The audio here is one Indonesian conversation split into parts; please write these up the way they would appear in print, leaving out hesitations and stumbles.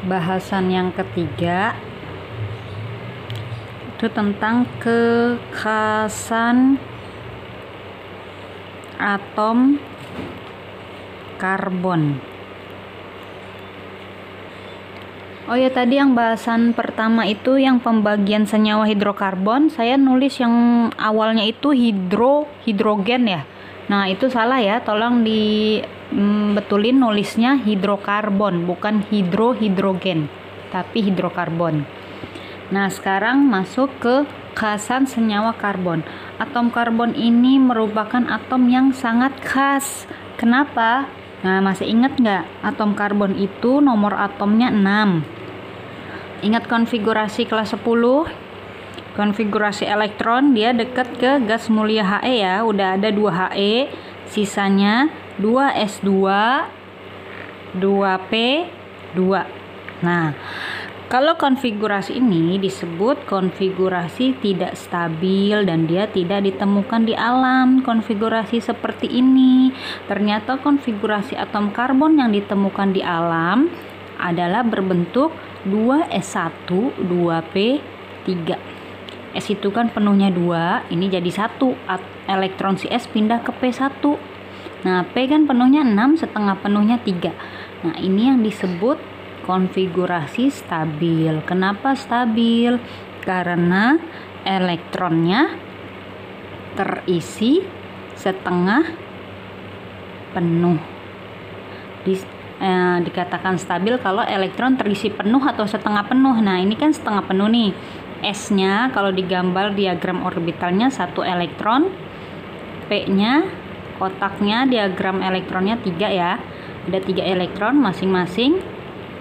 Bahasan yang ketiga itu tentang kekhasan atom karbon. Oh ya, tadi yang bahasan pertama itu yang pembagian senyawa hidrokarbon, saya nulis yang awalnya itu hidrogen ya. Nah, itu salah ya, tolong dibetulin nulisnya hidrokarbon, bukan hidrogen, tapi hidrokarbon. Nah, sekarang masuk ke khasan senyawa karbon. Atom karbon ini merupakan atom yang sangat khas. Kenapa? Nah, masih ingat nggak? Atom karbon itu nomor atomnya 6. Ingat konfigurasi kelas 10? Konfigurasi elektron, dia dekat ke gas mulia He ya. Udah ada 2 He, sisanya 2 S2, 2 P2. Nah, kalau konfigurasi ini disebut konfigurasi tidak stabil dan dia tidak ditemukan di alam. Konfigurasi seperti ini, ternyata konfigurasi atom karbon yang ditemukan di alam adalah berbentuk 2S1, 2P3. S itu kan penuhnya 2, ini jadi 1. Elektron si S pindah ke P1. Nah, P kan penuhnya 6, setengah penuhnya 3. Nah, ini yang disebut konfigurasi stabil. Kenapa stabil? Karena elektronnya terisi setengah penuh. Dikatakan stabil kalau elektron terisi penuh atau setengah penuh. Nah, ini kan setengah penuh nih. S-nya kalau digambar diagram orbitalnya 1 elektron, P-nya kotaknya diagram elektronnya 3 ya. Ada 3 elektron masing-masing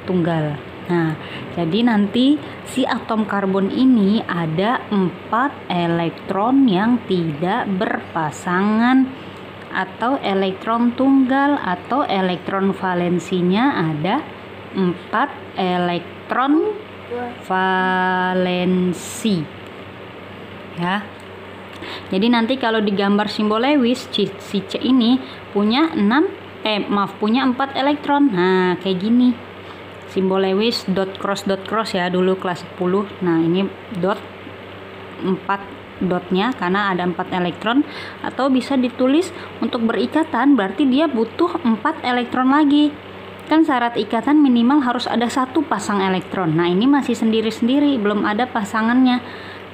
tunggal. Nah, jadi nanti si atom karbon ini ada 4 elektron yang tidak berpasangan atau elektron tunggal, atau elektron valensinya ada 4 elektron valensi ya. Jadi nanti kalau digambar simbol Lewis, si C ini punya 4 elektron. Nah, kayak gini simbol Lewis dot cross ya, dulu kelas 10. Nah, ini dot 4 dotnya karena ada 4 elektron, atau bisa ditulis untuk berikatan berarti dia butuh 4 elektron lagi. Kan syarat ikatan minimal harus ada 1 pasang elektron. Nah, ini masih sendiri-sendiri, belum ada pasangannya.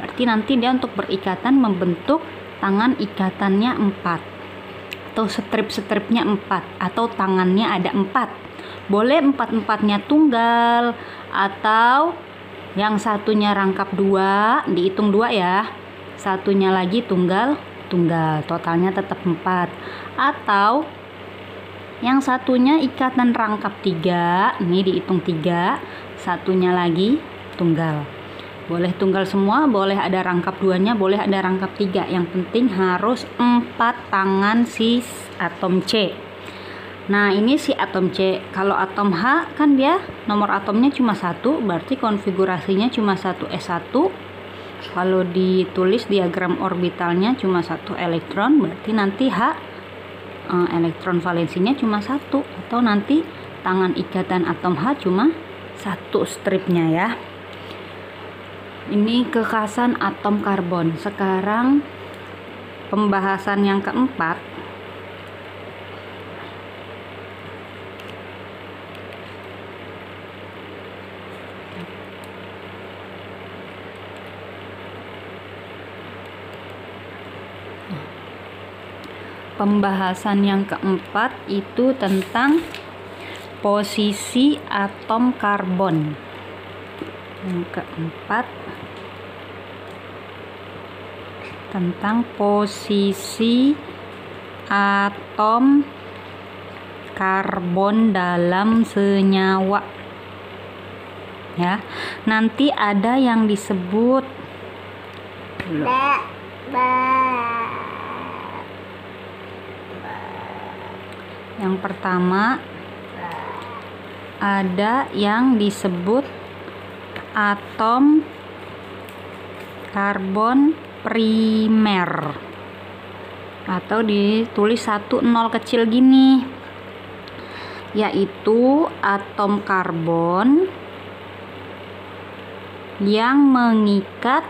Berarti nanti dia untuk berikatan membentuk tangan ikatannya 4 atau strip-stripnya 4 atau tangannya ada 4. Boleh 4-4-nya tunggal, atau yang satunya rangkap 2, dihitung 2 ya. Satunya lagi tunggal, totalnya tetap 4. Atau yang satunya ikatan rangkap 3, ini dihitung 3, satunya lagi tunggal. Boleh tunggal semua, boleh ada rangkap 2-nya, boleh ada rangkap 3. Yang penting harus 4 tangan si atom C. Nah, ini si atom C. Kalau atom H kan dia nomor atomnya cuma 1, berarti konfigurasinya cuma 1S1. Kalau ditulis diagram orbitalnya cuma 1 elektron, berarti nanti H elektron valensinya cuma 1, atau nanti tangan ikatan atom H cuma 1 stripnya ya. Ini kekhasan atom karbon. Sekarang pembahasan yang keempat, itu tentang posisi atom karbon. Yang keempat tentang posisi atom karbon dalam senyawa ya. Nanti ada yang disebut yang pertama ada yang disebut atom karbon primer, atau ditulis 1 0 kecil gini, yaitu atom karbon yang mengikat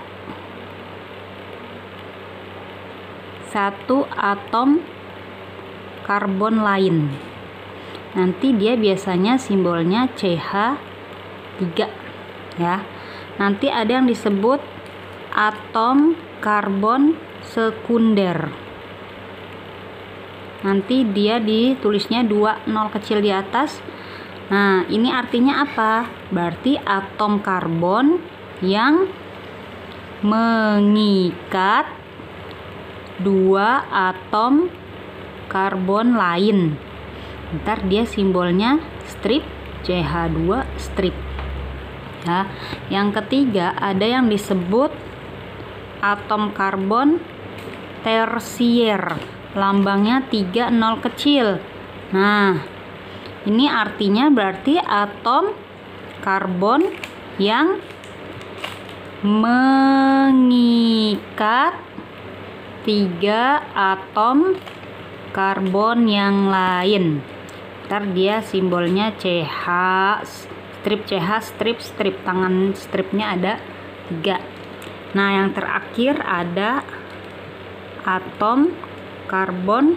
satu atom karbon lain. Nanti dia biasanya simbolnya CH3 ya. Nanti ada yang disebut atom karbon sekunder. Nanti dia ditulisnya 2 nol kecil di atas. Nah, ini artinya apa? Berarti atom karbon yang mengikat 2 atom karbon lain. Ntar dia simbolnya strip CH2 strip. Ya. Yang ketiga ada yang disebut atom karbon tersier. Lambangnya 3 nol kecil. Nah, ini artinya berarti atom karbon yang mengikat 3 atom karbon yang lain. Ntar dia simbolnya CH strip, tangan stripnya ada 3. Nah, yang terakhir ada atom karbon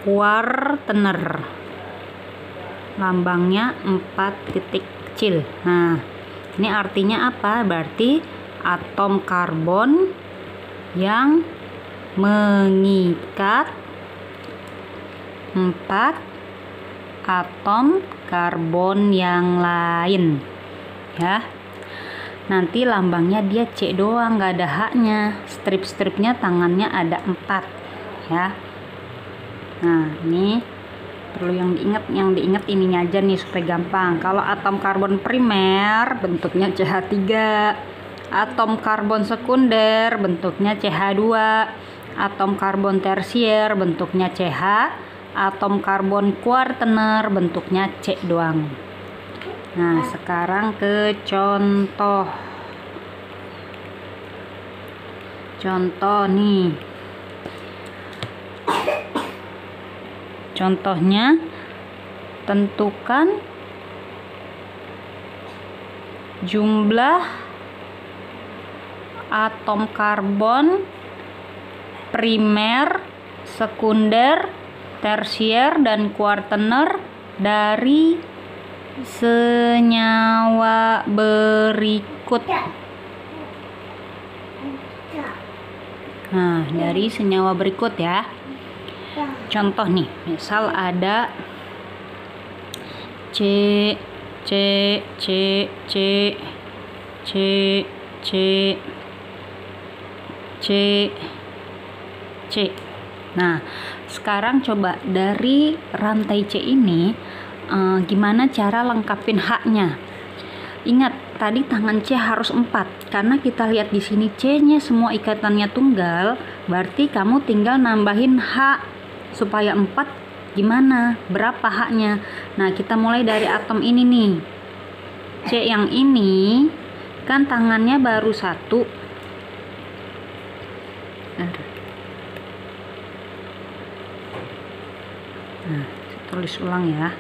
kuartener. Lambangnya 4 titik kecil. Nah, ini artinya apa? Berarti atom karbon yang mengikat 4 atom karbon yang lain ya. Nanti lambangnya dia C doang, nggak ada H-nya. Strip-stripnya tangannya ada 4 ya. Nah, ini perlu yang diingat ininya aja nih supaya gampang. Kalau atom karbon primer bentuknya CH3, atom karbon sekunder bentuknya CH2, atom karbon tersier bentuknya CH, atom karbon kuartener bentuknya C doang. Nah, sekarang ke contoh nih. Contohnya, tentukan jumlah atom karbon primer, sekunder, tersier, dan kuartener dari senyawa berikut. Nah, dari senyawa berikut ya. Contoh nih, misal ada C, C, C, C, C, C, C, C. Nah, sekarang coba dari rantai C ini gimana cara lengkapin H-nya. Ingat, tadi tangan C harus 4 karena kita lihat di sini C-nya semua ikatannya tunggal, berarti kamu tinggal nambahin H supaya 4. Gimana? Berapa H-nya? Nah, kita mulai dari atom ini nih. C yang ini kan tangannya baru 1. Nah, tulis ulang ya.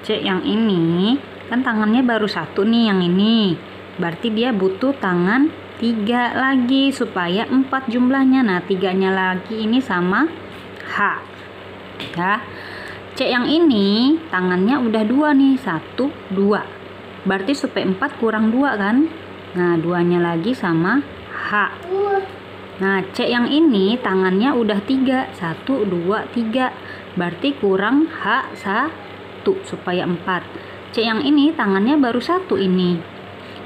C yang ini kan tangannya baru 1 nih, yang ini. Berarti dia butuh tangan 3 lagi supaya 4 jumlahnya. Nah, 3-nya lagi ini sama H. Ya. C yang ini tangannya udah 2 nih, 1, 2. Berarti supaya 4 kurang 2 kan? Nah, 2-nya lagi sama H. Nah, C yang ini tangannya udah 3, 1, 2, 3. Berarti kurang H 1 supaya 4. C yang ini tangannya baru 1 ini.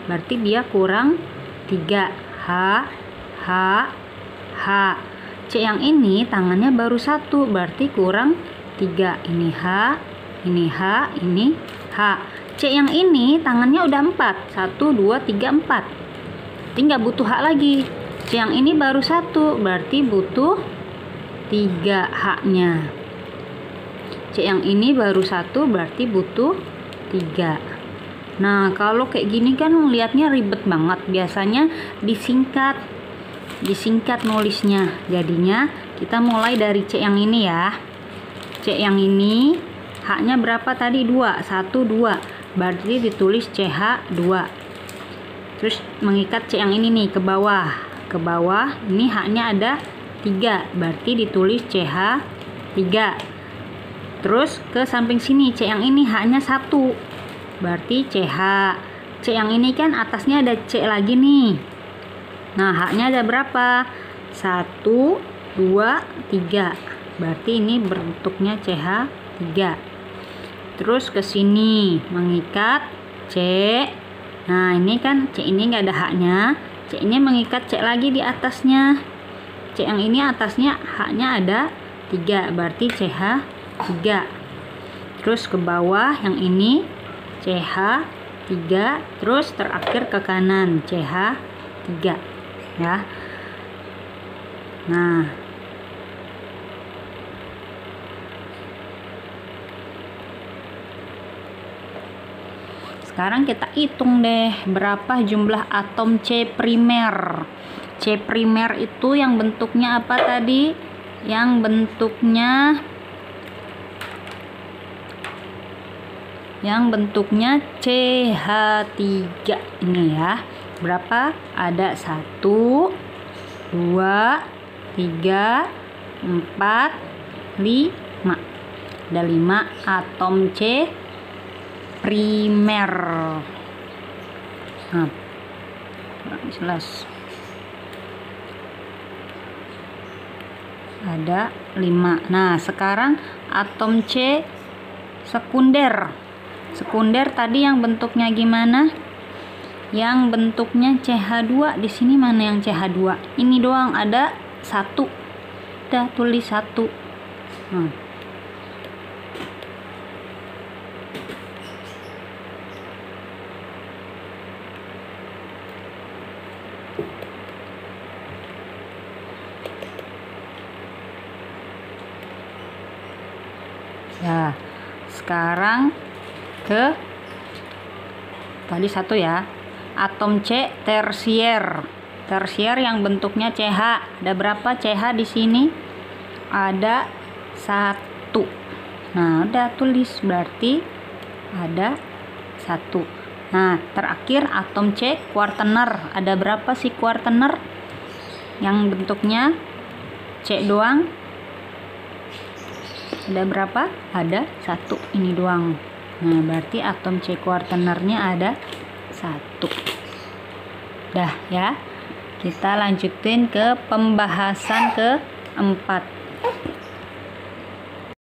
Berarti dia kurang 3. H, H, H. C yang ini tangannya baru 1. Berarti kurang 3. Ini H, ini H, ini H. C yang ini tangannya udah 4. 1, 2, 3, 4. Tinggal butuh H lagi. C yang ini baru 1. Berarti butuh 3 H-nya. C yang ini baru 1 berarti butuh 3. Nah, kalau kayak gini kan lihatnya ribet banget. Biasanya disingkat nulisnya. Jadinya kita mulai dari C yang ini ya. C yang ini H-nya berapa tadi? 2. 1, 2. berarti ditulis CH2. Terus mengikat C yang ini nih ke bawah. Ke bawah ini H-nya ada 3, berarti ditulis CH3. Terus ke samping sini C yang ini H-nya 1, berarti CH. C yang ini kan atasnya ada C lagi nih. Nah, H-nya ada berapa? 1, 2, 3. Berarti ini bentuknya CH3. Terus ke sini mengikat C. Nah, ini kan C ini nggak ada H-nya. C ini mengikat C lagi di atasnya. C yang ini atasnya H-nya ada 3, berarti CH3. Terus ke bawah yang ini CH3, terus terakhir ke kanan CH3 ya. Nah, sekarang kita hitung deh berapa jumlah atom C primer. C primer itu yang bentuknya apa tadi? Yang bentuknya CH3 ini ya. Berapa? Ada 1, 2, 3, 4, 5. Ada 5 atom C primer. Nah, kurang jelas. Ada 5. Nah, sekarang atom C sekunder. Sekunder tadi yang bentuknya gimana? Yang bentuknya CH2. Di sini mana yang CH2? Ini doang ada 1. Udah tulis 1. Nah. Ya, sekarang ke tadi 1 ya. Atom C tersier. Tersier yang bentuknya CH. Ada berapa CH di sini? Ada 1. Nah, udah tulis berarti ada 1. Nah, terakhir atom C kuartener. Ada berapa sih kuartener? Yang bentuknya C doang. Ada berapa? Ada 1, ini doang. Nah, berarti atom C kuartenernya ada 1. Dah ya. Kita lanjutin ke pembahasan ke-4.